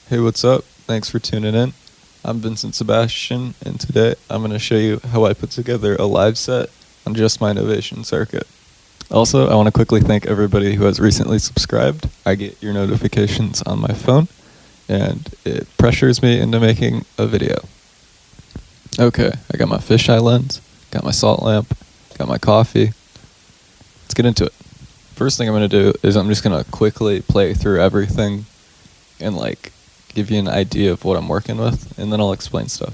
Hey, what's up? Thanks for tuning in. I'm Vincent Sebastian, and today I'm going to show you how I put together a live set on just my Novation Circuit. Also, I want to quickly thank everybody who has recently subscribed. I get your notifications on my phone, and it pressures me into making a video. Okay, I got my fisheye lens, got my salt lamp, got my coffee. Let's get into it. First thing I'm going to do is I'm just going to quickly play through everything and give you an idea of what I'm working with, and then I'll explain stuff.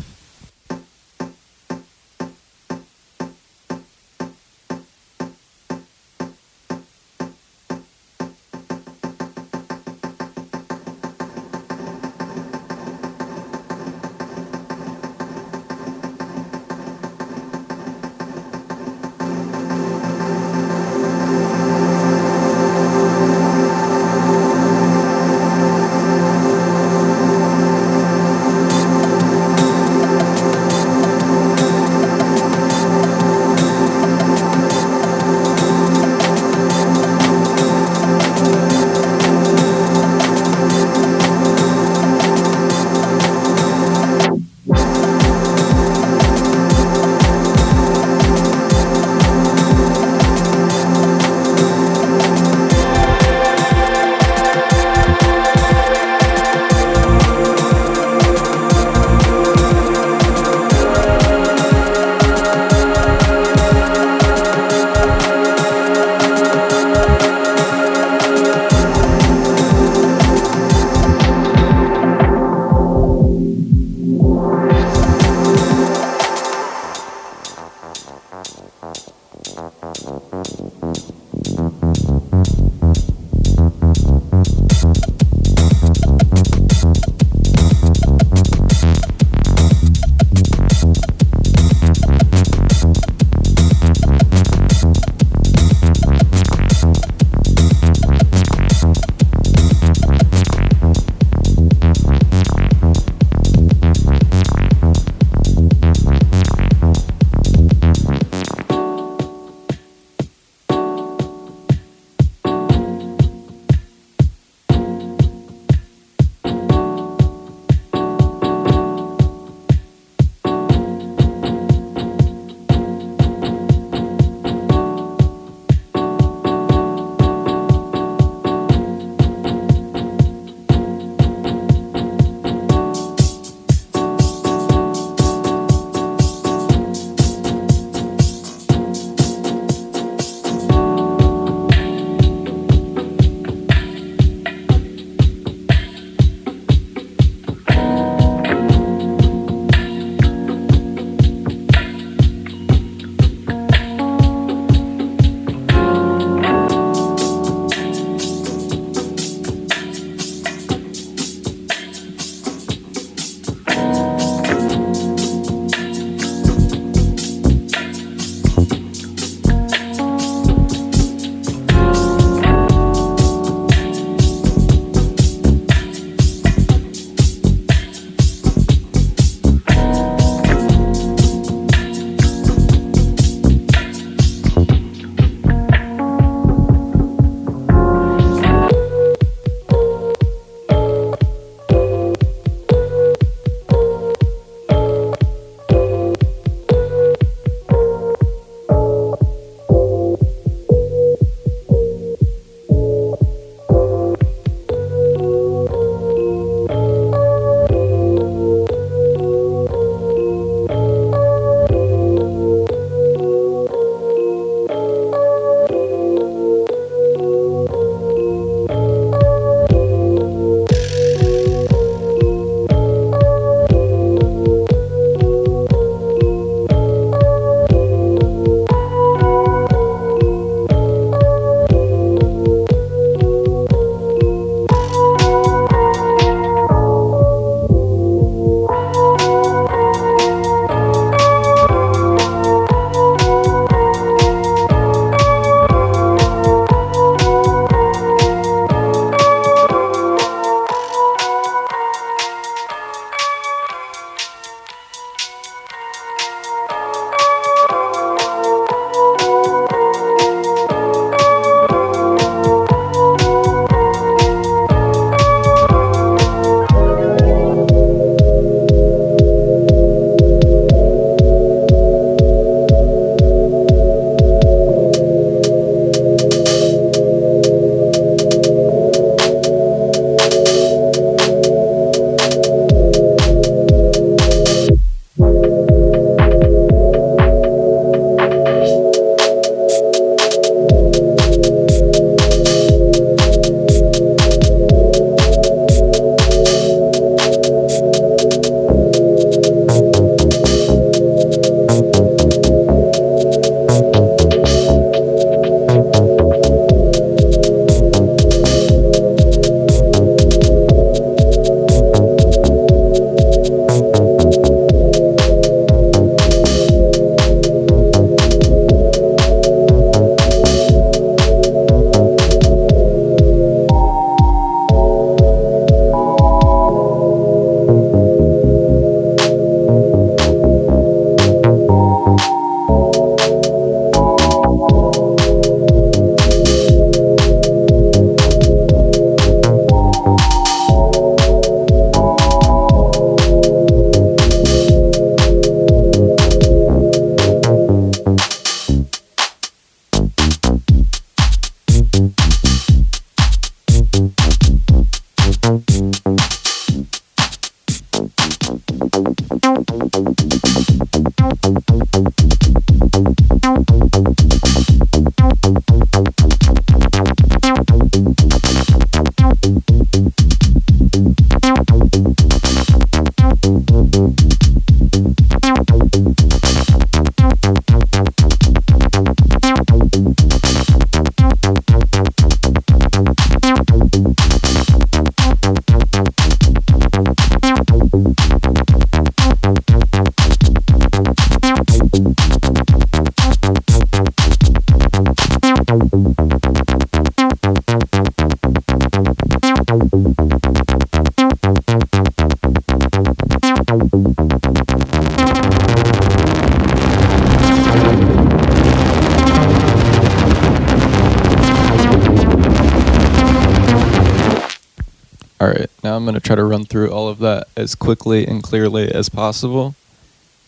Alright, now I'm going to try to run through all of that as quickly and clearly as possible.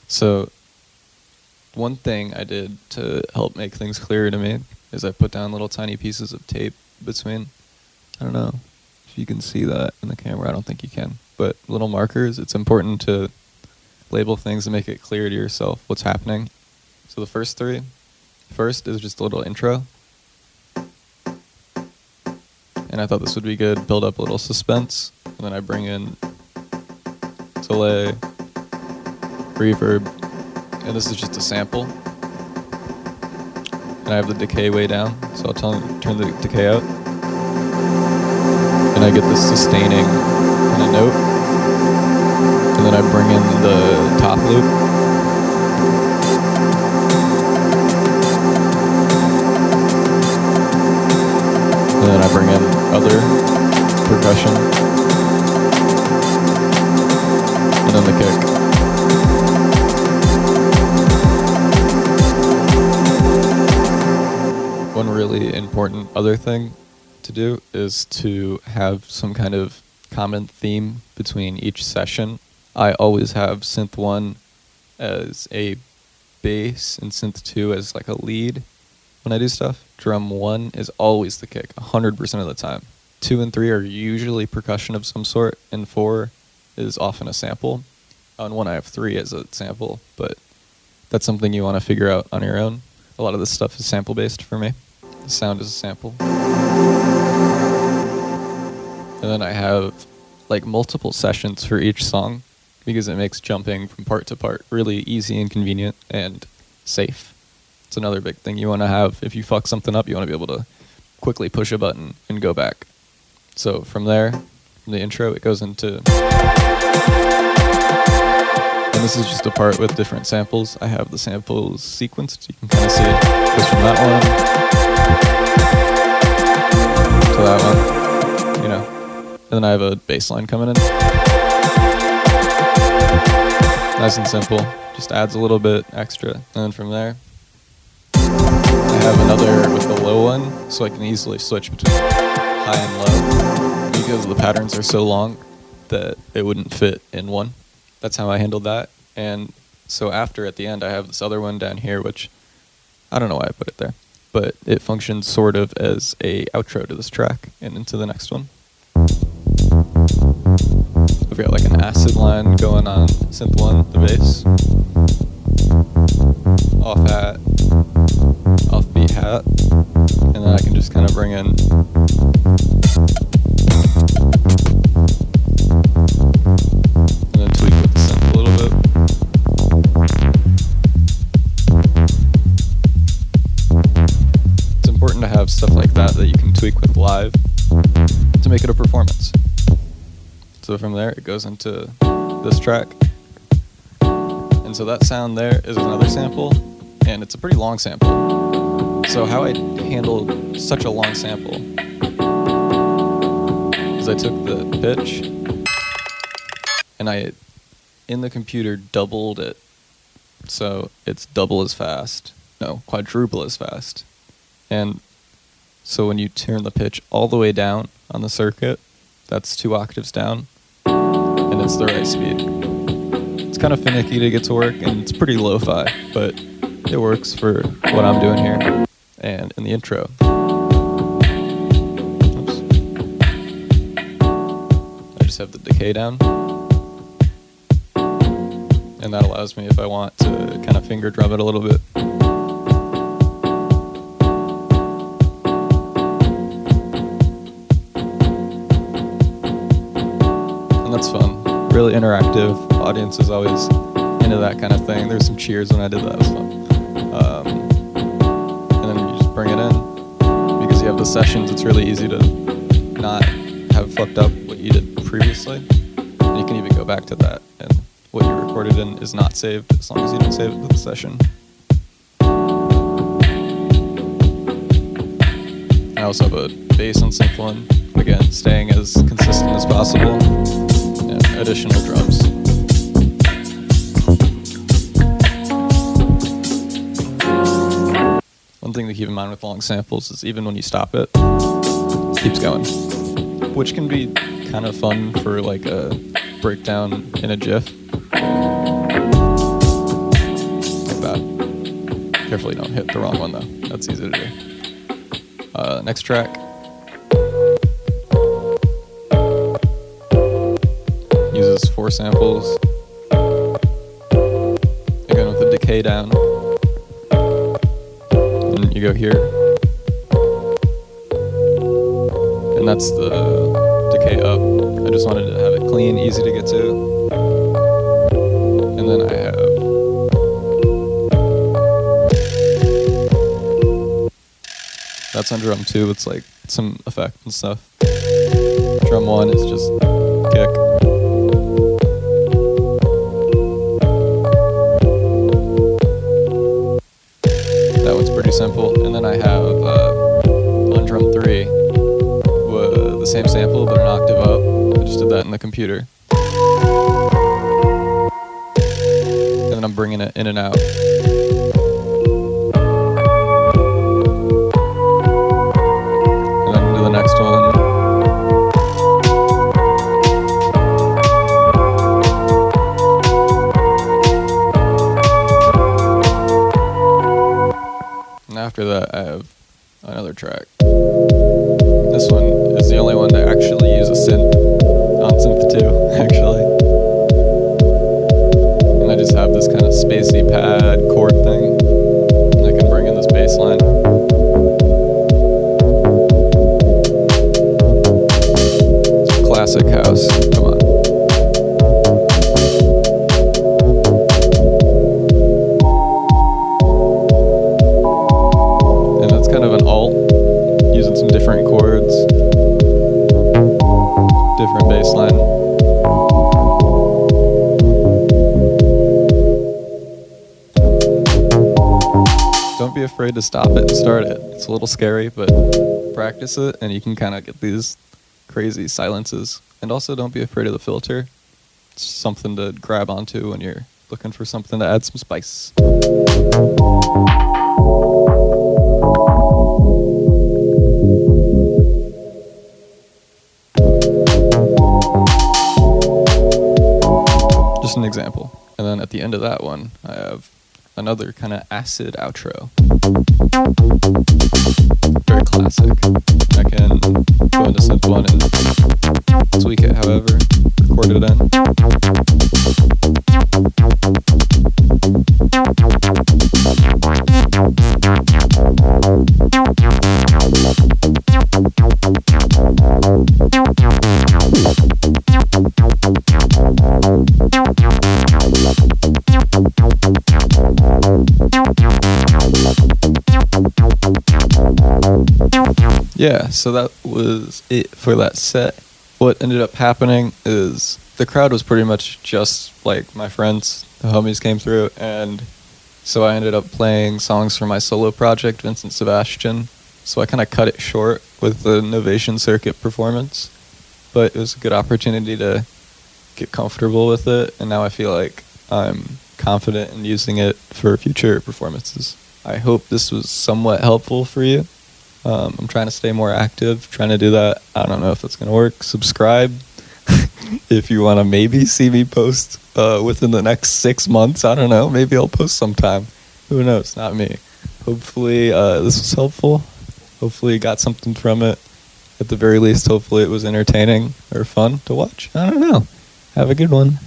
So, one thing I did to help make things clearer to me is I put down little tiny pieces of tape between, I don't know if you can see that in the camera, I don't think you can, but little markers. It's important to label things and make it clear to yourself what's happening. So the first is just a little intro. And I thought this would be good, build up a little suspense, and then I bring in delay, reverb, and this is just a sample. And I have the decay way down, so I'll turn the decay out. And I get this sustaining kind of note. And then I bring in the top loop. And then I bring in other percussion. And then the kick. One really important other thing to do is to have some kind of common theme between each session. I always have synth 1 as a bass and synth 2 as like a lead when I do stuff. Drum 1 is always the kick, 100% of the time. 2 and 3 are usually percussion of some sort, and 4 is often a sample. On 1 I have 3 as a sample, but that's something you want to figure out on your own. A lot of this stuff is sample based for me. The sound is a sample. And then I have like multiple sessions for each song because it makes jumping from part to part really easy and convenient and safe. It's another big thing you want to have. If you fuck something up, you want to be able to quickly push a button and go back. So from there, from the intro, it goes into... And this is just a part with different samples. I have the samples sequenced. You can kind of see it goes from that one to that one, you know. And then I have a bass line coming in. Nice and simple. Just adds a little bit extra. And then from there, I have another with the low one, so I can easily switch between high and low because the patterns are so long that it wouldn't fit in one. That's how I handled that. And so after, at the end, I have this other one down here, which I don't know why I put it there, but it functions sort of as a outro to this track and into the next one. We've got like an acid line going on synth 1, the bass, off hat, off beat hat, and then I can just kind of bring in and then tweak with the synth a little bit. It's important to have stuff like that you can tweak with live to make it a performance. So from there, it goes into this track. And so that sound there is another sample, and it's a pretty long sample. So how I handle such a long sample is I took the pitch, and I, in the computer, doubled it. So it's double as fast. No, quadruple as fast. And so when you turn the pitch all the way down on the circuit, that's 2 octaves down, and it's the right speed. It's kind of finicky to get to work, and it's pretty lo-fi, but it works for what I'm doing here. And in the intro, oops, I just have the decay down, and that allows me, if I want, to kind of finger drum it a little bit. And that's fun. Really interactive. Audience is always into that kind of thing. There's some cheers when I did that. So. And then you just bring it in. Because you have the sessions, it's really easy to not have fucked up what you did previously. And you can even go back to that, and what you recorded in is not saved as long as you don't save it to the session. I also have a bass and synth one, again, staying as consistent as possible, and additional drums. One thing to keep in mind with long samples is even when you stop it, it keeps going, which can be kind of fun for like a breakdown in a GIF. Like that. Carefully don't hit the wrong one though. That's easy to do. Next track. Uses 4 samples. Again with the decay down. And you go here. And that's the decay up. I just wanted to have it clean, easy to get to. And then I have that's on drum 2, it's like some effect and stuff. Drum 1 is just kick. That one's pretty simple. And then I have on drum 3 the same sample but an octave up. I just did that in the computer. And then I'm bringing it in and out. And then do the next one. And after that, I have another track. This one is the only one to actually use a synth on synth 2, actually. And I just have this kind of spacey pad chord thing. And I can bring in this bass line. It's classic house. Come on. And that's kind of an alt, using some different chords. Different bass line. Don't be afraid to stop it and start it. It's a little scary, but practice it and you can kind of get these crazy silences. And also don't be afraid of the filter. It's something to grab onto when you're looking for something to add some spice. Just an example. And then at the end of that one, I have another kind of acid outro. Very classic. I can go into synth 1 and tweak it however, record it in. Yeah, so that was it for that set. What ended up happening is the crowd was pretty much just like my friends, the homies came through, and so I ended up playing songs for my solo project, Vincent Sebastian. So I kind of cut it short with the Novation Circuit performance, but it was a good opportunity to get comfortable with it, and now I feel like I'm confident in using it for future performances. I hope this was somewhat helpful for you. I'm trying to stay more active, trying to do that. I don't know if it's going to work. Subscribe if you want to maybe see me post within the next 6 months. I don't know. Maybe I'll post sometime. Who knows? Not me. Hopefully this was helpful. Hopefully you got something from it. At the very least, hopefully it was entertaining or fun to watch. I don't know. Have a good one.